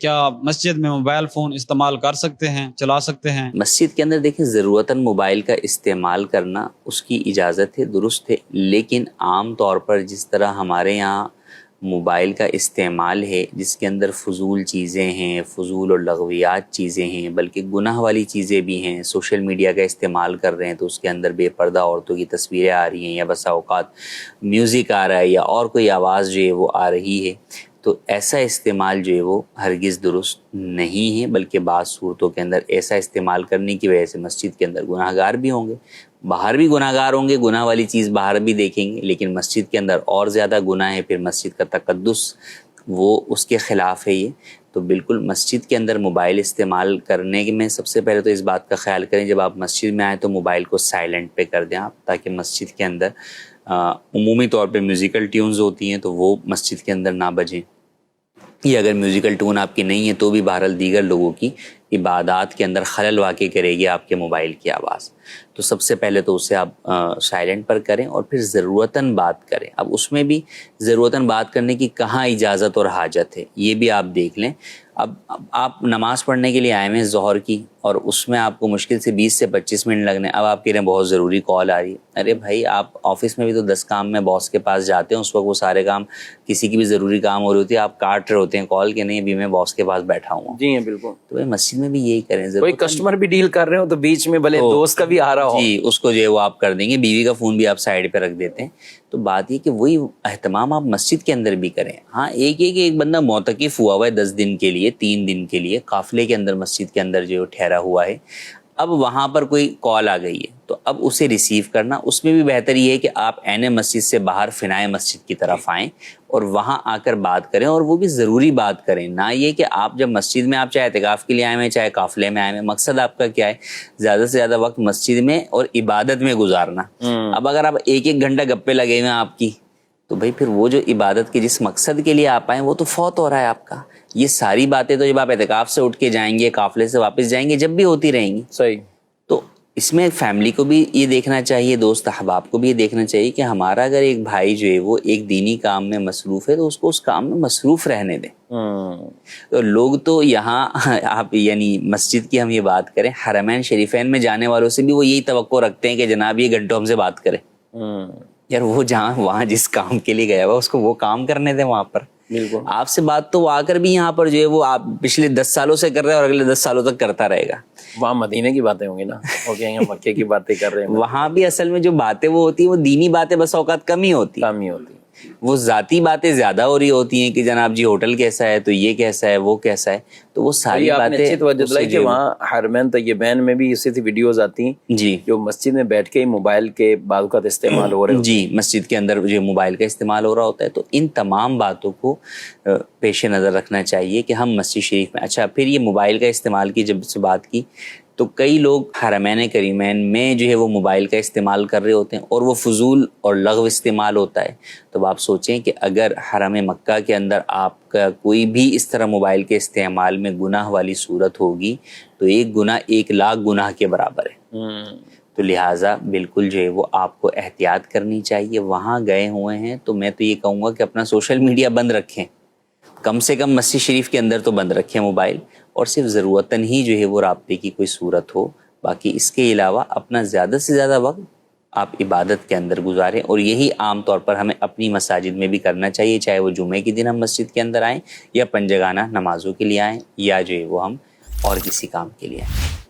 کیا مسجد میں mobile phone استعمال کر سکتے ہیں، چلا سکتے ہیں؟ مسجد کے اندر دیکھیں ضرورتاً موبائل کا استعمال کرنا اس کی اجازت ہے، درست ہے، لیکن عام طور پر جس طرح ہمارے یہاں موبائل کا استعمال ہے جس کے اندر فضول چیزیں ہیں، فضول اور لغویات چیزیں ہیں، بلکہ گناہ والی چیزیں بھی ہیں، سوشل میڈیا کا استعمال کر رہے ہیں تو اس کے اندر بے پردہ عورتوں کی تصویریں آ رہی ہیں، یا بسا اوقات میوزک آ رہا ہے یا اور کوئی آواز جو ہے وہ آ رہی ہے، تو ایسا استعمال جو ہے وہ ہرگز درست نہیں ہے، بلکہ بعض صورتوں کے اندر ایسا استعمال کرنے کی وجہ سے مسجد کے اندر گناہ گار بھی ہوں گے، باہر بھی گناہ گار ہوں گے، گناہ والی چیز باہر بھی دیکھیں گے، لیکن مسجد کے اندر اور زیادہ گناہ ہے، پھر مسجد کا تقدس وہ اس کے خلاف ہے یہ۔ تو بالکل مسجد کے اندر موبائل استعمال کرنے میں سب سے پہلے تو اس بات کا خیال کریں جب آپ مسجد میں آئیں تو موبائل کو سائلنٹ پہ کر دیں آپ، تاکہ مسجد کے اندر عمومی طور پہ میوزیکل ٹیونز ہوتی ہیں تو وہ مسجد کے اندر نہ بجیں، یا اگر میوزیکل ٹون آپ کی نہیں ہے تو بھی بہرحال دیگر لوگوں کی عبادات کے اندر خلل واقع کرے گی آپ کے موبائل کی آواز، تو سب سے پہلے تو اسے آپ سائلنٹ پر کریں اور پھر ضرورتاً بات کریں۔ اب اس میں بھی ضرورتاً بات کرنے کی کہاں اجازت اور حاجت ہے یہ بھی آپ دیکھ لیں۔ اب آپ نماز پڑھنے کے لیے آئے ہیں ظہر کی، اور اس میں آپ کو مشکل سے 20 سے 25 منٹ لگنے، اب آپ کہہ رہے ہیں بہت ضروری کال آ رہی ہے۔ ارے بھائی آپ آفس میں بھی تو 10 کام میں باس کے پاس جاتے ہیں، اس وقت وہ سارے کام، کسی کی بھی ضروری کام ہو رہی ہوتی ہے، آپ کاٹ رہے ہوتے ہیں کال کہ نہیں ابھی میں باس کے پاس بیٹھا ہوں۔ جی بالکل، تو بھائی مسجد میں بھی یہی کریں، کوئی کسٹمر بھی ڈیل کر رہے ہو تو بیچ میں بھلے دوست کا بھی آ رہا ہو، جی اس کو جو ہے وہ آپ کر دیں گے، بیوی کا فون بھی آپ سائڈ پہ رکھ دیتے ہیں۔ تو بات یہ کہ وہی اہتمام آپ مسجد کے اندر بھی کریں۔ ہاں ایک بندہ معتکف ہوا ہوا ہے 10 دن کے لیے، 3 دن کے لیے قافلے کے اندر مسجد کے اندر جو ٹھہرا ہوا ہے، اب وہاں پر کوئی کال آ گئی ہے تو اب اسے ریسیو کرنا، اس میں بھی بہتر یہ ہے کہ آپ عین مسجد سے باہر فنائے مسجد کی طرف آئیں اور وہاں آ کر بات کریں، اور وہ بھی ضروری بات کریں، نہ یہ کہ آپ جب مسجد میں آپ چاہے اعتکاف کے لیے آئے ہیں چاہے قافلے میں آئے ہیں، مقصد آپ کا کیا ہے؟ زیادہ سے زیادہ وقت مسجد میں اور عبادت میں گزارنا۔ اب اگر آپ ایک گھنٹہ گپے لگے ہوئے ہیں آپ کی، تو بھائی پھر وہ جو عبادت کے جس مقصد کے لیے آپ آئیں وہ تو فوت ہو رہا ہے آپ کا۔ یہ ساری باتیں تو جب آپ اعتکاف سے اٹھ کے جائیں گے، قافلے سے واپس جائیں گے، جب بھی ہوتی رہیں گی۔ صحیح۔ تو اس میں فیملی کو بھی یہ دیکھنا چاہیے، دوست احباب کو بھی یہ دیکھنا چاہیے کہ ہمارا اگر ایک بھائی جو ہے وہ ایک دینی کام میں مصروف ہے تو اس کو اس کام میں مصروف رہنے دیں۔ تو لوگ تو یہاں آپ یعنی مسجد کی ہم یہ بات کریں، حرمین شریفین میں جانے والوں سے بھی وہ یہی توقع رکھتے ہیں کہ جناب یہ گھنٹوں ہم سے بات کرے۔ یار وہ جہاں وہاں جس کام کے لیے گیا ہوا اس کو وہ کام کرنے دیں وہاں پر۔ بالکل، آپ سے بات تو وہ آ کر بھی یہاں پر جو ہے وہ آپ پچھلے 10 سالوں سے کر رہے ہیں اور اگلے 10 سالوں تک کرتا رہے گا۔ وہاں مدینے کی باتیں ہوں گی نا، وہ کہیں گے مکے کی باتیں کر رہے ہیں۔ وہاں بھی اصل میں جو باتیں وہ ہوتی ہیں وہ دینی باتیں بس اوقات کم ہی ہوتی ہیں، کام ہی ہوتی، وہ ذاتی باتیں زیادہ ہو رہی ہوتی ہیں کہ جناب جی ہوٹل کیسا ہے تو یہ کیسا ہے وہ کیسا ہے، تو وہ ساری آپ نے باتیں اچھی توجہ دلائی کہ وہاں حرمین طیبین میں بھی اسی طرح ویڈیوز آتی ہیں جی جو مسجد میں بیٹھ کے موبائل کے بعض اوقات استعمال ہو رہے ہوتے ہیں۔ جی مسجد کے اندر جو موبائل کا استعمال ہو رہا ہوتا ہے، تو ان تمام باتوں کو پیش نظر رکھنا چاہیے کہ ہم مسجد شریف میں۔ اچھا پھر یہ موبائل کا استعمال کی جب سے بات کی تو کئی لوگ حرمین کریمین میں جو ہے وہ موبائل کا استعمال کر رہے ہوتے ہیں اور وہ فضول اور لغو استعمال ہوتا ہے۔ تو آپ سوچیں کہ اگر حرم مکہ کے اندر آپ کا کوئی بھی اس طرح موبائل کے استعمال میں گناہ والی صورت ہوگی تو ایک گناہ 1,00,000 گناہ کے برابر ہے۔ تو لہٰذا بالکل جو ہے وہ آپ کو احتیاط کرنی چاہیے۔ وہاں گئے ہوئے ہیں تو میں تو یہ کہوں گا کہ اپنا سوشل میڈیا بند رکھیں، کم سے کم مسجد شریف کے اندر تو بند رکھیں موبائل، اور صرف ضرورتاً ہی جو ہے وہ رابطے کی کوئی صورت ہو، باقی اس کے علاوہ اپنا زیادہ سے زیادہ وقت آپ عبادت کے اندر گزاریں، اور یہی عام طور پر ہمیں اپنی مساجد میں بھی کرنا چاہیے، چاہے وہ جمعے کے دن ہم مسجد کے اندر آئیں یا پنجگانہ نمازوں کے لیے آئیں یا جو ہے وہ ہم اور کسی کام کے لیے آئیں۔